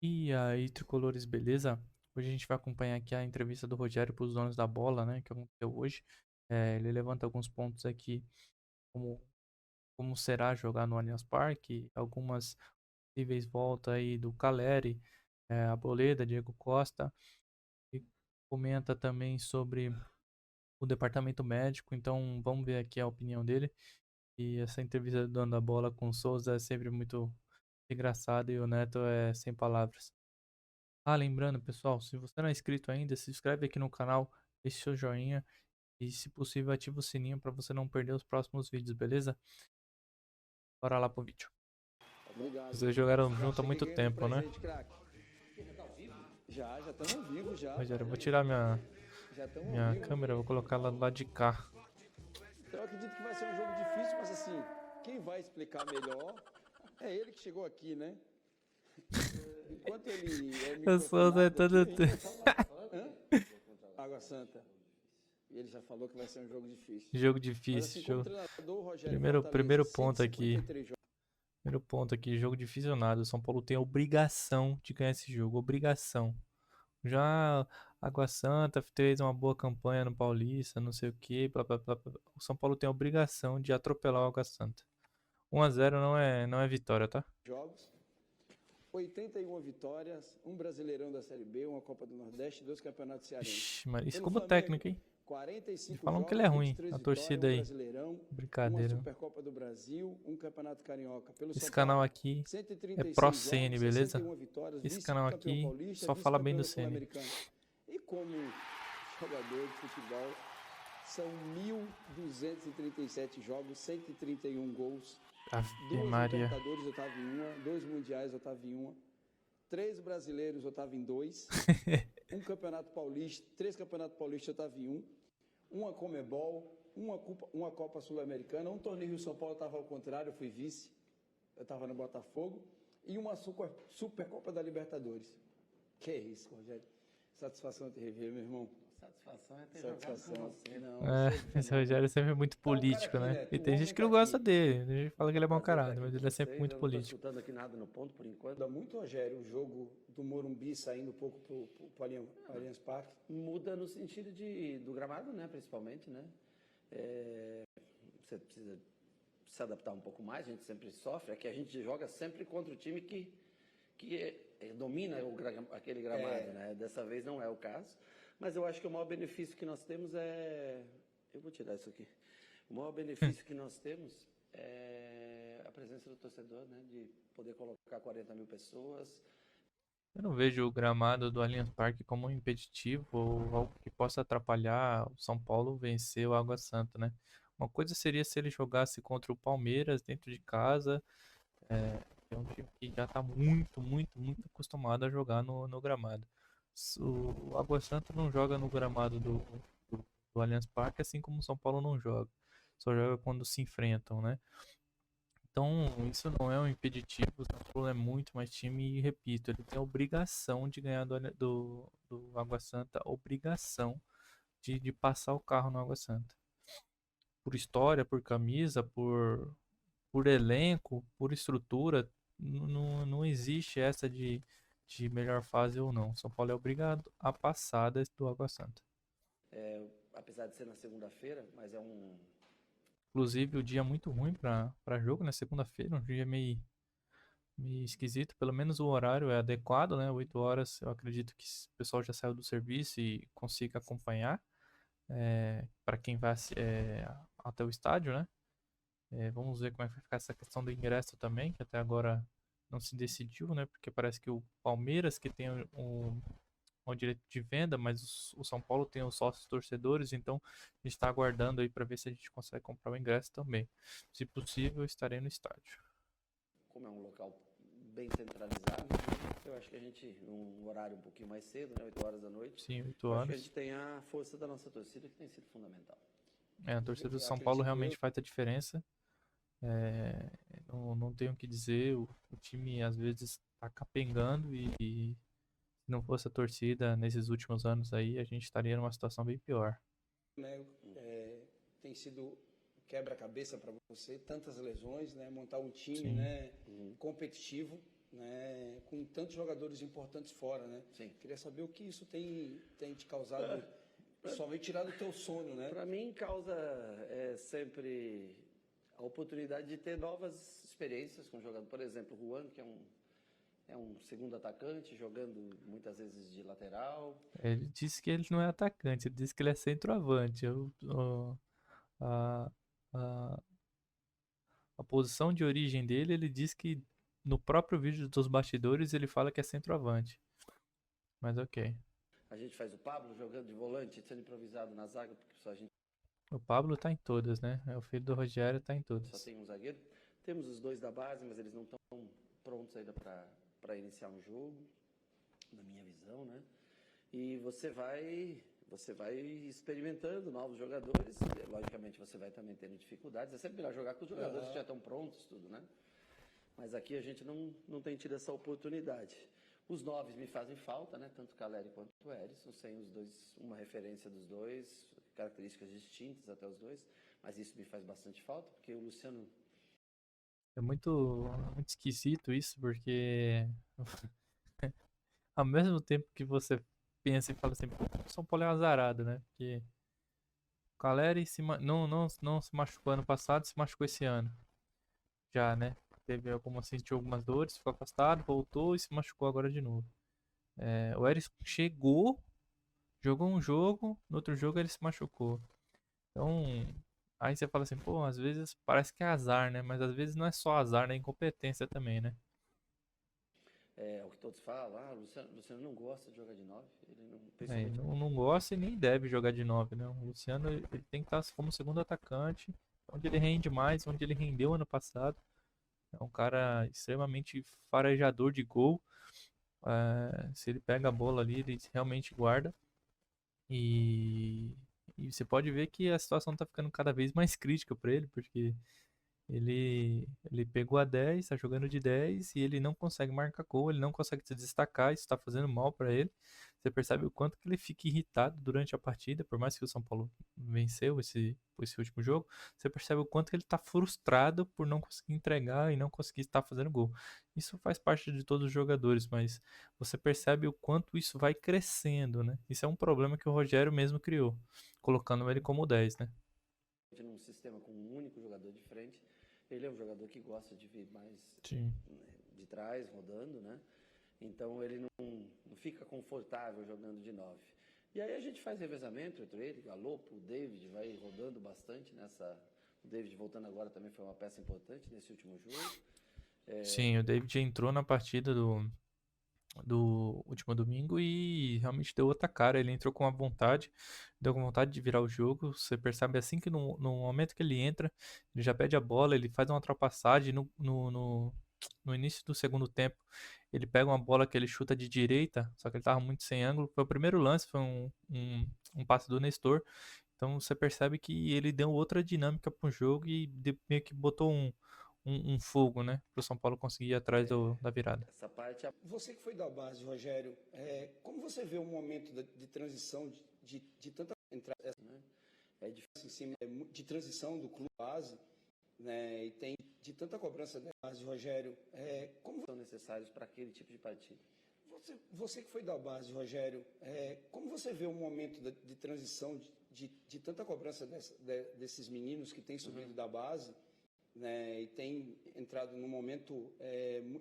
E aí, tricolores, beleza? Hoje a gente vai acompanhar aqui a entrevista do Rogério para os donos da bola, né? Que aconteceu hoje. Ele levanta alguns pontos aqui, como, como será jogar no Allianz Parque, algumas possíveis voltas aí do Caleri, Arboleda, Diego Costa, e comenta também sobre o departamento médico. Então, vamos ver aqui a opinião dele. E essa entrevista do dono da bola com o Souza é sempre muito engraçada e o Neto é sem palavras. Lembrando, pessoal, se você não é inscrito ainda, se inscreve aqui no canal, deixe seu joinha e, se possível, ativa o sininho para você não perder os próximos vídeos, beleza? Bora lá pro vídeo. Obrigado. Os dois jogaram Já junto há cheguei muito ganhando tempo, né? presente, craque. Já estamos ao vivo já. Rogério, eu vou tirar Já estamos ao minha vivo. câmera, vou colocar lá do lado de cá. Eu acredito que vai ser um jogo difícil, mas assim, quem vai explicar melhor é ele que chegou aqui, né? Enquanto ele é Eu sou microfonado aqui, todo... a gente vai falar. Hã? Água Santa. E ele já falou que vai ser um jogo difícil. Jogo Mas difícil, assim, como jogo. treinador, o Rogério Primeiro Fortaleza, ponto aqui. 153 jogos. Primeiro ponto aqui, jogo difícil ou nada. O São Paulo tem a obrigação de ganhar esse jogo, obrigação. Já Água Santa fez uma boa campanha no Paulista, não sei o que. O São Paulo tem a obrigação de atropelar o Água Santa. 1-0 não é vitória, tá? Jogos, 81 vitórias, um Brasileirão da Série B, uma Copa do Nordeste e 2 campeonatos cearenses. Ixi, mas isso Pelo como Flamengo, técnico, hein? E 45 falam jogos, que ele é ruim, 23 a vitórias, torcida um aí. Brasileirão, uma Brincadeira. Supercopa do Brasil, um Campeonato Carioca. Pelo Esse São canal Paulo, aqui é 136 pró jogos, CN, beleza? 61 vitórias, Esse canal vice-campeão aqui paulista, só fala bem vice-campeão do da CN. Sul-Americana. E como jogador de futebol, são 1.237 jogos, 131 gols, Ave 2 Maria. Libertadores, eu estava em uma, 2 Mundiais, eu estava em uma, 3 brasileiros, eu estava em 2, um Campeonato Paulista, 3 Campeonatos Paulistas, eu estava em um, uma Comebol, uma Copa Sul-Americana, um torneio Rio São Paulo, eu estava ao contrário, eu fui vice, eu estava no Botafogo, e uma Supercopa da Libertadores. Que é isso, Rogério? Satisfação te rever, meu irmão. Satisfação é ter jogado com você. Não, Esse Rogério é sempre muito Tá, o cara político, aqui, né? né? E O tem homem gente que tá não gosta aqui. dele. A gente fala que ele é mau Prazer estar caráter, aqui mas com ele é sempre vocês. muito Eu não estou político. escutando aqui nada no ponto, por enquanto. Muda muito, Rogério, o jogo do Morumbi saindo um pouco pro Allianz Parque. Muda no sentido do gramado, né? Principalmente, né? Você precisa se adaptar um pouco mais, a gente sempre sofre. É que a gente joga sempre contra o time que domina aquele gramado, né? Dessa vez não é o caso. Mas eu acho que o maior benefício que nós temos é... Eu vou tirar isso aqui. O maior benefício que nós temos é a presença do torcedor, né? De poder colocar 40 mil pessoas. Eu não vejo o gramado do Allianz Parque como um impeditivo ou algo que possa atrapalhar o São Paulo vencer o Água Santa, né? Uma coisa seria se ele jogasse contra o Palmeiras dentro de casa. É um time que já está muito acostumado a jogar no gramado. O Água Santa não joga no gramado do Allianz Parque, assim como o São Paulo não joga. Só joga quando se enfrentam, né? Então, isso não é um impeditivo. O São Paulo é muito mais time e, repito, ele tem a obrigação de ganhar do Água Santa, obrigação de passar o carro no Água Santa. Por história, por camisa, por elenco, por estrutura, não existe essa de melhor fase ou não. São Paulo é obrigado a passar do Água Santa. Apesar de ser na segunda-feira, mas é um... Inclusive, o dia é muito ruim para jogo, né? Segunda-feira, um dia meio esquisito. Pelo menos o horário é adequado, né? 8 horas, eu acredito que o pessoal já saiu do serviço e consiga acompanhar. Para quem vai até o estádio, né? Vamos ver como é que vai ficar essa questão do ingresso também, que até agora não se decidiu, né? Porque parece que o Palmeiras que tem o direito de venda, mas o São Paulo tem os sócios torcedores, então a gente está aguardando aí para ver se a gente consegue comprar o ingresso também. Se possível, eu estarei no estádio. Como é um local bem centralizado, eu acho que a gente, num horário um pouquinho mais cedo, né, 8 horas da noite, Sim, 8 eu acho que a horas. gente tem a força da nossa torcida que tem sido fundamental. A torcida do São Paulo realmente faz a diferença. Não tenho o que dizer, o time às vezes está capengando e se não fosse a torcida nesses últimos anos aí, a gente estaria numa situação bem pior. Né, tem sido quebra-cabeça para você, tantas lesões, né, montar um time, né, competitivo. né, com tantos jogadores importantes fora, né? Sim. Queria saber o que isso tem te causado, principalmente tirado do teu sono, né? Para mim, causa sempre a oportunidade de ter novas experiências com o jogador. Por exemplo, o Juan, que é um segundo atacante, jogando muitas vezes de lateral. Ele disse que ele não é atacante, ele disse que ele é centroavante. A, a, a posição de origem dele, ele diz que no próprio vídeo dos bastidores ele fala que é centroavante. Mas ok. A gente faz o Pablo jogando de volante, sendo improvisado na zaga, porque só a gente O Pablo tá em todas, né? É o filho do Rogério, tá em só todas. tem um zagueiro. Temos os dois da base, mas eles não estão prontos ainda para iniciar um jogo, na minha visão, né? E você vai experimentando novos jogadores. Logicamente, você vai também tendo dificuldades. É sempre melhor jogar com os jogadores que já estão prontos, tudo, né? Mas aqui a gente não tem tido essa oportunidade. Os noves me fazem falta, né? Tanto o Caleri quanto o Erisson, sem os dois, uma referência dos dois, características distintas até os dois. Mas isso me faz bastante falta, porque o Luciano É muito esquisito isso, porque ao mesmo tempo que você pensa e fala assim, pô, o São Paulo é azarado, né? Porque o Caleri não se machucou ano passado, se machucou esse ano. Já, né? Sentiu algumas dores, ficou afastado, voltou e se machucou agora de novo. O Erisson chegou, jogou um jogo, no outro jogo ele se machucou. Então, aí você fala assim, pô, às vezes parece que é azar, né? Mas às vezes não é só azar, né? É incompetência também, né? é o que todos falam, Luciano não gosta de jogar de 9, ele não, Ele principalmente não gosta e nem deve jogar de 9, né? O Luciano ele tem que estar como segundo atacante, onde ele rende mais, onde ele rendeu ano passado. É um cara extremamente farejador de gol. Se ele pega a bola ali, ele realmente guarda. E, e você pode ver que a situação tá ficando cada vez mais crítica para ele, porque ele pegou a 10, tá jogando de 10 e ele não consegue marcar gol, ele não consegue se destacar, isso tá fazendo mal para ele. Você percebe o quanto que ele fica irritado durante a partida, por mais que o São Paulo venceu esse último jogo, você percebe o quanto que ele tá frustrado por não conseguir entregar e não conseguir estar fazendo gol. Isso faz parte de todos os jogadores, mas você percebe o quanto isso vai crescendo, né? Isso é um problema que o Rogério mesmo criou, colocando ele como 10, né? num sistema com um único jogador de frente, ele é um jogador que gosta de vir mais Sim. de trás, rodando, né? Então ele não fica confortável jogando de 9. E aí a gente faz revezamento entre ele, Galopo, o David vai rodando bastante nessa. O David voltando agora também foi uma peça importante nesse último jogo. Sim, o David entrou na partida do último domingo e realmente deu outra cara. Ele entrou com a vontade, deu com vontade de virar o jogo. Você percebe assim que no momento que ele entra, ele já pede a bola, ele faz uma ultrapassagem no início do segundo tempo. Ele pega uma bola que ele chuta de direita, só que ele tava muito sem ângulo. Foi o primeiro lance, foi um passe do Nestor. Então você percebe que ele deu outra dinâmica pro jogo e meio que botou um fogo, né? Pro São Paulo conseguir ir atrás da virada. Essa parte. Você que foi da base, Rogério, como você vê o momento de transição de tanta entrada, Né? é difícil em cima de transição do clube base, né? E tem de tanta cobrança da base, Rogério, como São necessários para aquele tipo de partida. você que foi da base, Rogério, como você vê o momento de transição de tanta cobrança desses meninos que têm subido da base, né, e tem entrado num momento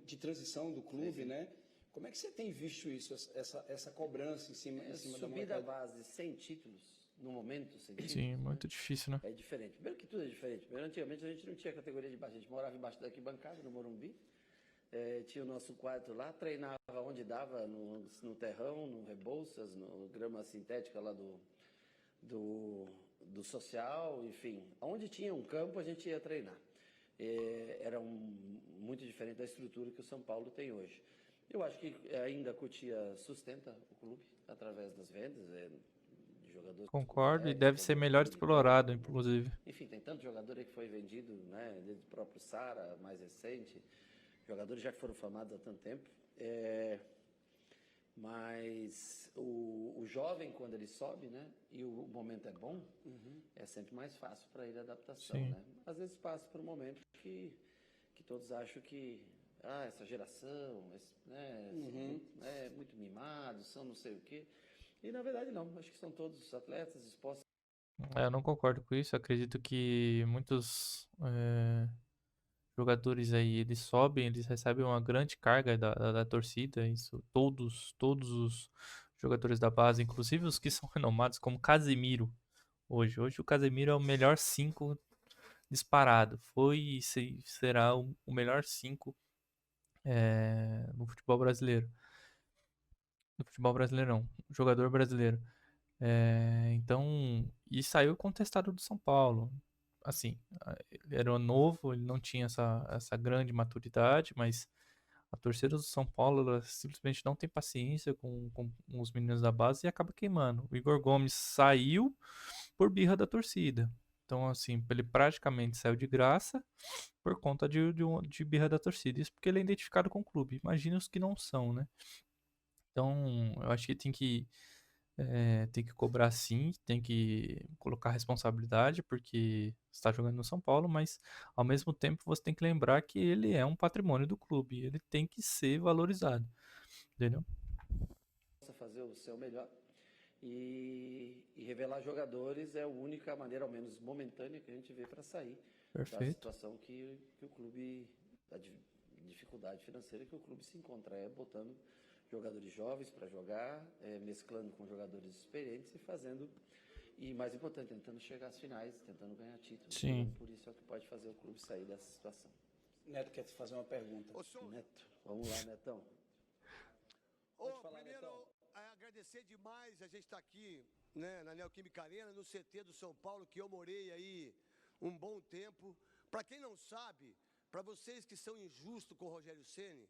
de transição do clube, Sim. né? Como é que você tem visto isso, essa cobrança em cima da Subir da molecada? base sem títulos, no momento, sem títulos. Sim, muito difícil, né? É diferente. Primeiro que tudo é diferente. Primeiro, antigamente a gente não tinha categoria de base, a gente morava embaixo da arquibancada, no Morumbi. Tinha o nosso quarto lá, treinava onde dava, no terrão, no Rebouças, no grama sintética lá do social, enfim. Onde tinha um campo, a gente ia treinar. Era muito diferente da estrutura que o São Paulo tem hoje. Eu acho que ainda a Cotia sustenta o clube através das vendas, de jogadores. Concordo, e deve ser melhor explorado, inclusive. Enfim, tem tanto jogador aí que foi vendido, né? Desde o próprio Sara, mais recente. Jogadores já que foram formados há tanto tempo. Mas o jovem, quando ele sobe, né? E o momento é bom, é sempre mais fácil para ele a adaptação, Sim. né? Às vezes passa por um momento que todos acham que essa geração, né, muito mimados, são não sei o quê. E na verdade não, acho que são todos atletas dispostos. Eu não concordo com isso. Acredito que muitos jogadores aí, eles sobem, eles recebem uma grande carga da torcida. Isso, todos os jogadores da base, inclusive os que são renomados, como Casemiro. Hoje o Casemiro é o melhor 5 disparado. Foi e será o melhor 5 no futebol brasileiro. No futebol brasileiro não, jogador brasileiro. Então, e saiu contestado do São Paulo. Assim, ele era novo, ele não tinha essa grande maturidade, mas a torcida do São Paulo ela simplesmente não tem paciência com os meninos da base e acaba queimando. O Igor Gomes saiu por birra da torcida. Então, assim, ele praticamente saiu de graça por conta de birra da torcida. Isso porque ele é identificado com o clube. Imagina os que não são, né? Então, eu acho que tem que cobrar sim, tem que colocar responsabilidade, porque você está jogando no São Paulo, mas ao mesmo tempo você tem que lembrar que ele é um patrimônio do clube, ele tem que ser valorizado, entendeu? Fazer o seu melhor e revelar jogadores é a única maneira, ao menos momentânea, que a gente vê para sair da Perfeito. situação que o clube, da dificuldade financeira que o clube se encontra, botando jogadores jovens para jogar, mesclando com jogadores experientes e fazendo, e mais importante, tentando chegar às finais, tentando ganhar títulos. Sim. Por isso é o que pode fazer o clube sair dessa situação. Neto quer te fazer uma pergunta. Neto, vamos lá, Netão. Primeiro, agradecer demais a gente estar aqui, né, na Neoquímica Arena, no CT do São Paulo, que eu morei aí um bom tempo. Para quem não sabe, para vocês que são injustos com o Rogério Ceni,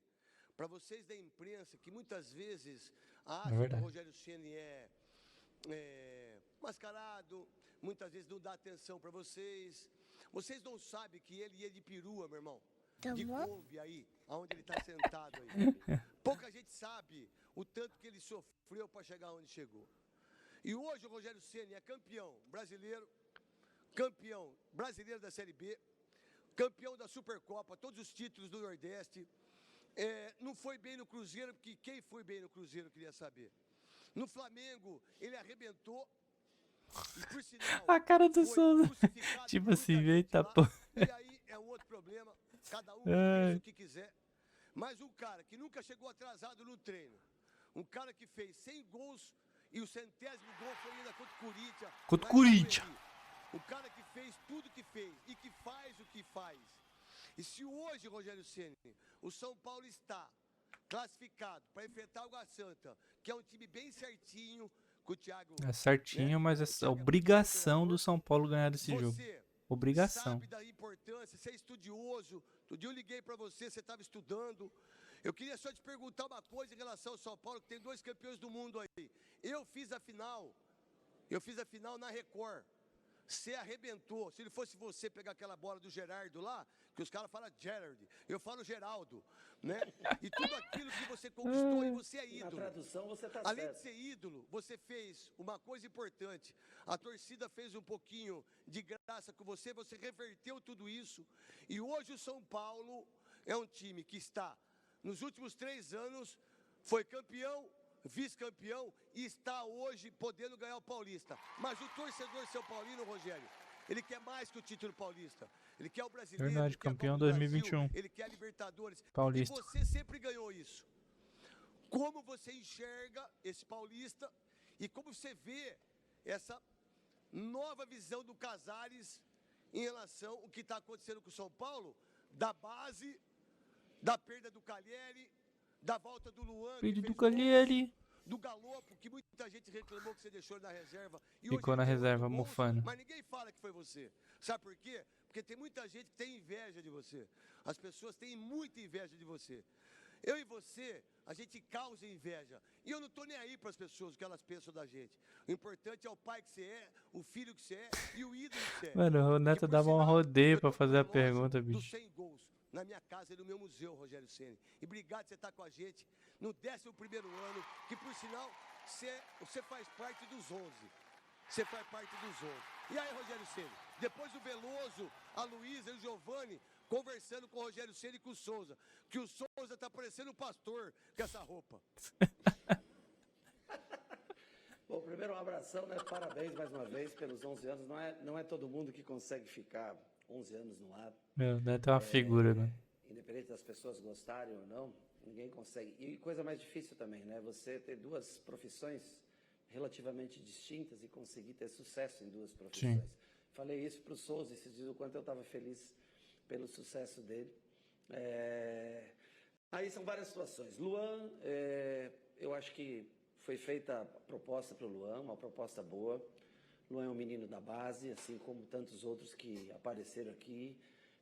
para vocês da imprensa que muitas vezes acham que o Rogério Ceni é mascarado, muitas vezes não dá atenção para vocês. Vocês não sabem que ele ia de perua, meu irmão. De couve aí, aonde ele está sentado aí. Pouca gente sabe o tanto que ele sofreu para chegar onde chegou. E hoje o Rogério Ceni é campeão brasileiro da Série B, campeão da Supercopa, todos os títulos do Nordeste. Não foi bem no Cruzeiro, porque quem foi bem no Cruzeiro queria saber. No Flamengo, ele arrebentou. E por sinal, A cara do foi Souza. crucificado Tipo por muita assim, gente eita lá. pô. E aí é um outro problema. Cada um que pensa o que quiser. Mas um cara que nunca chegou atrasado no treino, um cara que fez 100 gols e o 100º gol foi ainda contra o Corinthians. Contra o Corinthians. O cara que fez tudo que fez e que faz o que faz. E se hoje, Rogério Ceni, o São Paulo está classificado para enfrentar o Água Santa, que é um time bem certinho, com o Thiago... É certinho, né? mas é obrigação do São Paulo ganhar desse jogo. Obrigação. Sabe da importância, você é estudioso. Outro dia eu liguei para você estava estudando. Eu queria só te perguntar uma coisa em relação ao São Paulo, que tem 2 campeões do mundo aí. Eu fiz a final na Record. Você arrebentou. Se ele fosse você pegar aquela bola do Gerardo lá, que os caras falam Gerard, eu falo Geraldo, né? E tudo aquilo que você conquistou e você é ídolo. Na tradução você tá Além certo. de ser ídolo, você fez uma coisa importante. A torcida fez um pouquinho de graça com você, você reverteu tudo isso. E hoje o São Paulo é um time que está, nos últimos 3 anos, foi campeão, vice-campeão e está hoje podendo ganhar o Paulista. Mas o torcedor São Paulino, Rogério, ele quer mais que o título paulista. Ele quer o brasileiro, Verdade, ele quer a campeão Copa do 2021. Brasil, ele quer a Libertadores. Paulista. E você sempre ganhou isso. Como você enxerga esse paulista e como você vê essa nova visão do Casares em relação ao que está acontecendo com o São Paulo, da base, da perda do Calheri, da volta do Luan, Filho que do fez Calheri. gols, do Galopo, que muita gente reclamou que você deixou ele na reserva. E Ficou hoje na ele tem reserva, 8 gols, mofando. mas ninguém fala que foi você. Sabe por quê? Porque tem muita gente que tem inveja de você. As pessoas têm muita inveja de você. Eu e você, a gente causa inveja. E eu não estou nem aí para as pessoas, o que elas pensam da gente. O importante é o pai que você é, o filho que você é e o ídolo que você é. Mano, o Neto Porque, por dava um sinal, rodeio eu pra tô fazer com a o relógio pergunta, dos bicho. 100 gols na minha casa e no meu museu, Rogério Ceni. E obrigado por você estar com a gente no 11º ano, que por sinal, você faz parte dos 11. Você faz parte dos 11. E aí, Rogério Ceni, depois do Veloso, a Luísa e o Giovani, conversando com o Rogério Ceni e com o Souza, que o Souza tá parecendo um pastor com essa roupa. Bom, primeiro um abração, né? Parabéns mais uma vez pelos 11 anos. Não é todo mundo que consegue ficar 11 anos no ar. Meu, deve ter uma figura, né? Independente das pessoas gostarem ou não, ninguém consegue. E coisa mais difícil também, né? Você ter duas profissões relativamente distintas e conseguir ter sucesso em duas profissões. Sim. Falei isso para o Souza esses dias, o quanto eu estava feliz pelo sucesso dele. Aí são várias situações. Luan, eu acho que foi feita a proposta para o Luan, uma proposta boa. Luan é um menino da base, assim como tantos outros que apareceram aqui,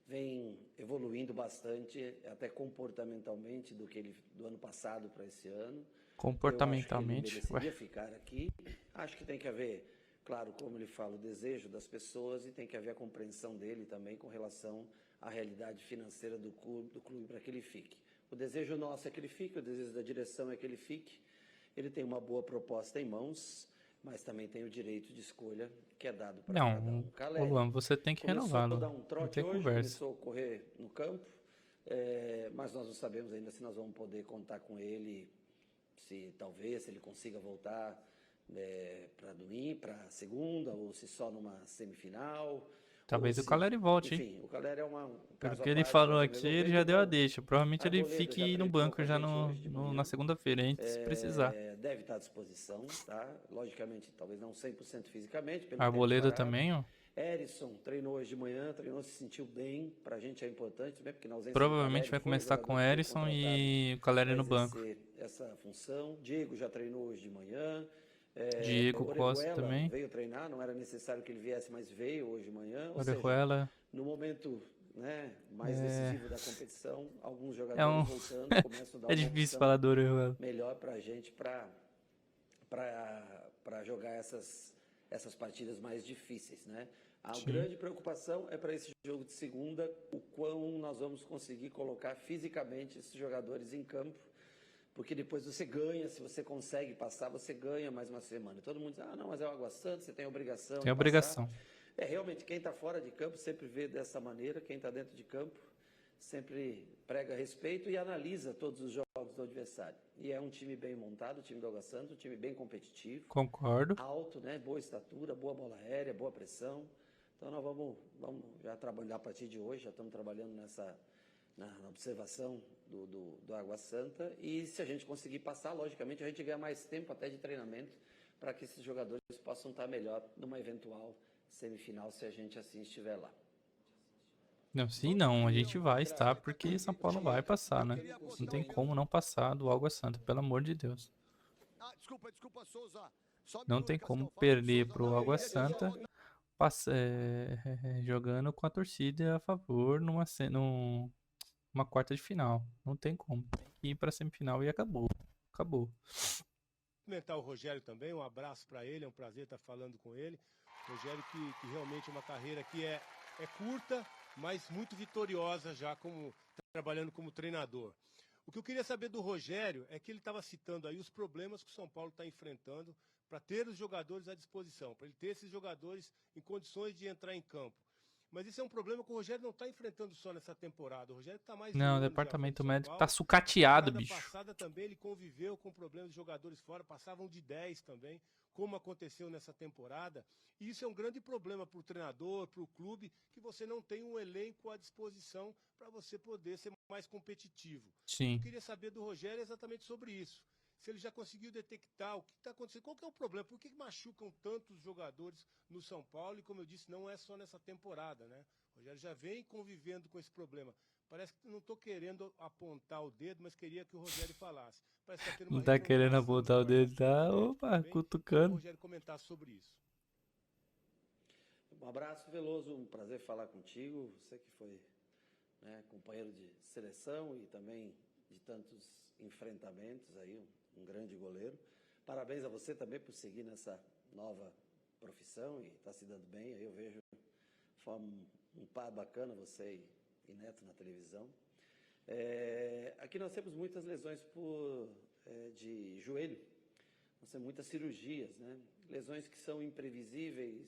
vem evoluindo bastante, até comportamentalmente, do ano passado para esse ano. Comportamentalmente, eu acho que ele mereceria ficar aqui. Acho que tem que haver, claro, como ele fala, o desejo das pessoas e tem que haver a compreensão dele também com relação à realidade financeira do clube para que ele fique. O desejo nosso é que ele fique, o desejo da direção é que ele fique. Ele tem uma boa proposta em mãos, mas também tem o direito de escolha que é dado para cada um. Não, Luan, você tem que renová-lo. Começou a dar um trote não tem hoje, conversa. começou a correr no campo, mas nós não sabemos ainda se nós vamos poder contar com ele, se ele consiga voltar para segunda, ou se só numa semifinal. Talvez o Caleri volte, hein? Enfim, o Caleri é um caso Porque ele à parte, falou mas aqui, eu ele vejo já deu a então, deixa. Provavelmente ele Arboleda já fique no treinou banco com a já gente hoje de manhã. na segunda-feira, hein? Se precisar. Deve estar à disposição, tá? Logicamente, talvez não 100% fisicamente. Pelo Arboleda tempo parado. também, ó. Erisson treinou hoje de manhã, se sentiu bem, pra gente é importante também, porque na ausência Provavelmente do Caleri, vai foi um começar com o jogador que foi Erisson contratado e o Caleri para no banco. exercer essa função. Diego já treinou hoje de manhã. Diego Costa Orejuela também. veio treinar, não era necessário que ele viesse, mas veio hoje de manhã. Ou seja, Orejuela. no momento mais decisivo da competição, alguns É jogadores voltando, começam a dar É uma difícil opção falar do Orejuela. melhor para a gente para jogar essas partidas mais difíceis, né? A Sim. grande preocupação é para esse jogo de segunda, o quão nós vamos conseguir colocar fisicamente esses jogadores em campo, porque depois você ganha, se você consegue passar, você ganha mais uma semana. Todo mundo diz, não, mas é o Água Santa, você tem a obrigação Tem de obrigação. passar. Realmente, quem está fora de campo sempre vê dessa maneira, quem está dentro de campo sempre prega respeito e analisa todos os jogos do adversário. E é um time bem montado, o time do Água Santa, um time bem competitivo. Concordo. Alto, né? Boa estatura, boa bola aérea, boa pressão. Então nós vamos já trabalhar a partir de hoje, já estamos trabalhando na observação do Água Santa. E se a gente conseguir passar, logicamente, a gente ganha mais tempo até de treinamento para que esses jogadores possam estar melhor numa eventual semifinal, se a gente assim estiver lá. Não, sim, não. A gente vai estar porque São Paulo vai passar, né? Não tem como não passar do Água Santa, pelo amor de Deus. Desculpa, Souza. Só um Não minuto, tem Cascão. como Fala, perder Souza. pro Não, eu Água queria Santa jogando com a torcida a favor numa quarta de final. Não tem como. Tem que ir pra semifinal e acabou. Acabou. Cumprimentar o Rogério também, um abraço para ele, é um prazer estar falando com ele. Rogério que realmente é uma carreira que é curta, mas muito vitoriosa já trabalhando como treinador. O que eu queria saber do Rogério é que ele estava citando aí os problemas que o São Paulo está enfrentando para ter os jogadores à disposição, para ele ter esses jogadores em condições de entrar em campo. Mas isso é um problema que o Rogério não está enfrentando só nessa temporada. O Rogério está mais de um Não, o ano já departamento com o São médico Paulo. tá sucateado, Na bicho. temporada passada também ele conviveu com problemas de jogadores fora, passavam de 10 também, como aconteceu nessa temporada. E isso é um grande problema para o treinador, para o clube, que você não tem um elenco à disposição para você poder ser mais competitivo. Sim. Eu queria saber do Rogério exatamente sobre isso. Se ele já conseguiu detectar o que está acontecendo, qual que é o problema, por que machucam tantos jogadores no São Paulo? E como eu disse, não é só nessa temporada, né? O Rogério já vem convivendo com esse problema. Parece que não estou querendo apontar o dedo, mas queria que o Rogério falasse. Parece que tá tendo uma Não tá querendo reformulação apontar o maior na dedo, tá? equipe médica Opa, também. Queria que o cutucando. Rogério comentasse sobre isso. Um abraço, Veloso, um prazer falar contigo. Você que foi companheiro de seleção e também de tantos enfrentamentos aí, um grande goleiro. Parabéns a você também por seguir nessa nova profissão e está se dando bem. Aí eu vejo um par bacana, você e Neto na televisão. Aqui nós temos muitas lesões de joelho. Nós temos muitas cirurgias, né? Lesões que são imprevisíveis,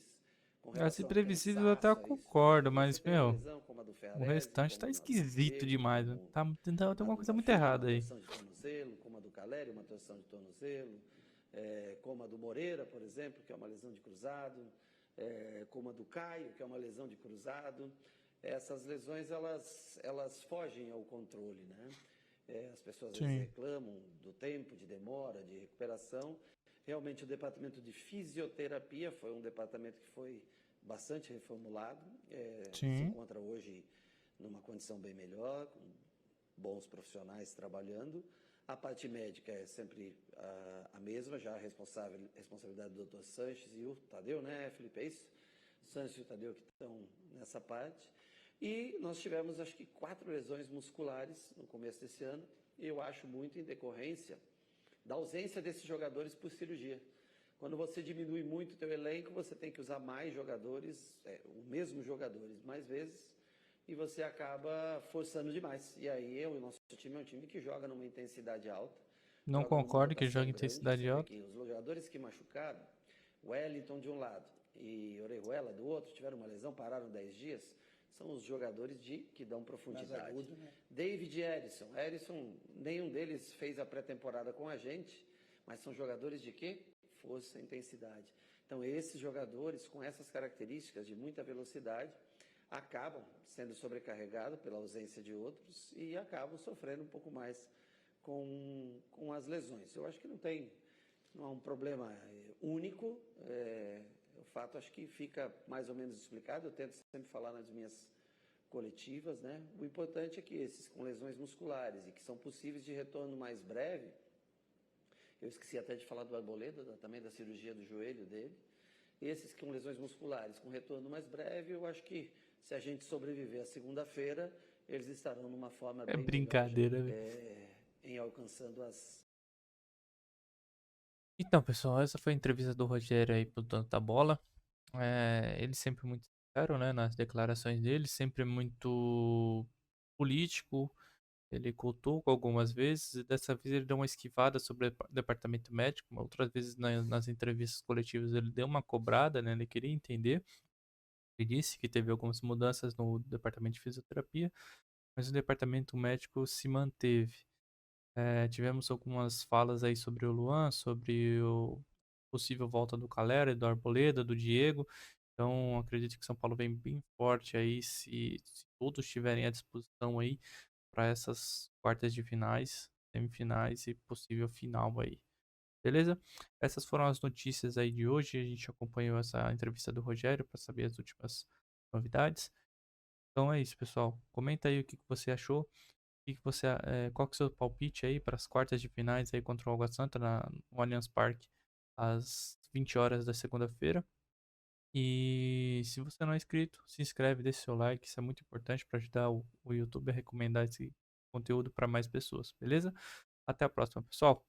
Com As relação a imprevisíveis eu até cansaço, a isso, concordo, aí você mas, tem uma meu, lesão como a do o Ferrarese, restante tá como a do esquisito Diego, demais, né? como Tem a alguma do coisa muito Rafinha, uma errada aí. torção de tornozelo, como a do Caleri, uma torção de tornozelo, como a do Moreira, por exemplo, que é uma lesão de cruzado, como a do Caio, que é uma lesão de cruzado. Essas lesões, elas fogem ao controle, né? As pessoas às vezes Sim, reclamam do tempo, de demora, de recuperação. Realmente o departamento de fisioterapia foi um departamento que foi bastante reformulado, se sim, encontra hoje numa condição bem melhor, com bons profissionais trabalhando. A parte médica é sempre a mesma, já a responsabilidade do Dr. Sanches e o Tadeu, né, Felipe? É isso? Sanches e o Tadeu que estão nessa parte. E nós tivemos, acho que, 4 lesões musculares no começo desse ano, e eu acho muito em decorrência da ausência desses jogadores por cirurgia. Quando você diminui muito o teu elenco, você tem que usar mais jogadores, os mesmos jogadores, mais vezes, e você acaba forçando demais. E aí o nosso time é um time que joga numa intensidade alta, não joga numa concordo que joga rotação em grande. intensidade Você vê alta. que os jogadores que machucaram, Wellington de um lado e Orejuela do outro, tiveram uma lesão, pararam 10 dias, são os jogadores que dão profundidade. agudo, né? David e Erisson, nenhum deles fez a pré-temporada com a gente, mas são jogadores de quê? Força e intensidade. Então, esses jogadores com essas características de muita velocidade acabam sendo sobrecarregados pela ausência de outros e acabam sofrendo um pouco mais com as lesões. Eu acho que não é um problema único, o fato acho que fica mais ou menos explicado, eu tento sempre falar nas minhas coletivas, né? O importante é que esses com lesões musculares e que são possíveis de retorno mais breve, eu esqueci até de falar do Arboleda, também da cirurgia do joelho dele, esses com lesões musculares com retorno mais breve, eu acho que se a gente sobreviver à segunda-feira, eles estarão numa forma É bem melhor já, brincadeira, velho. em alcançando as... Então, pessoal, essa foi a entrevista do Rogério aí pro dono da bola. Ele sempre muito sincero, né, nas declarações dele, sempre muito político. Ele cutuca algumas vezes e dessa vez ele deu uma esquivada sobre o departamento médico. Outras vezes nas entrevistas coletivas ele deu uma cobrada, né? Ele queria entender. Ele disse que teve algumas mudanças no departamento de fisioterapia, mas o departamento médico se manteve. Tivemos algumas falas aí sobre o Luan, sobre o possível volta do Calera, do Arboleda, do Diego. Então, acredito que São Paulo vem bem forte aí, se todos estiverem à disposição aí para essas quartas de finais, semifinais e possível final aí. Beleza? Essas foram as notícias aí de hoje. A gente acompanhou essa entrevista do Rogério para saber as últimas novidades. Então é isso, pessoal. Comenta aí o que você achou. Qual que é o seu palpite aí para as quartas de finais aí contra o Água Santa no Allianz Parque às 20 horas da segunda-feira. E se você não é inscrito, se inscreve, deixa seu like, isso é muito importante para ajudar o YouTube a recomendar esse conteúdo para mais pessoas, beleza? Até a próxima, pessoal.